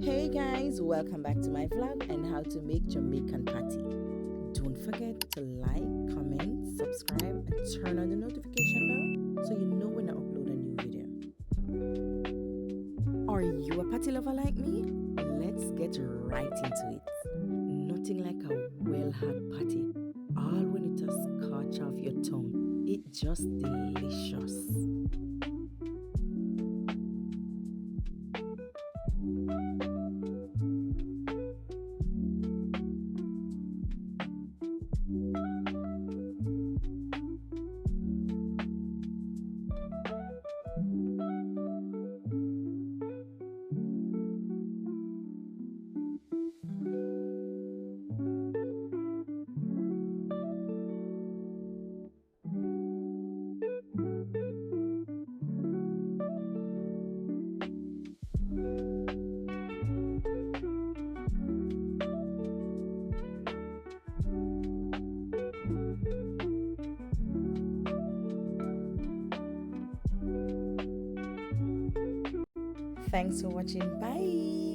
Hey guys, welcome back to my vlog and how to make Jamaican patty. Don't forget to like, comment, subscribe and turn on the notification bell so you know when I upload a new video. Are you a patty lover like me? Let's get right into it. Nothing like a well-had patty, all when it just scotch off your tongue. It's just delicious. Thanks for watching. Bye.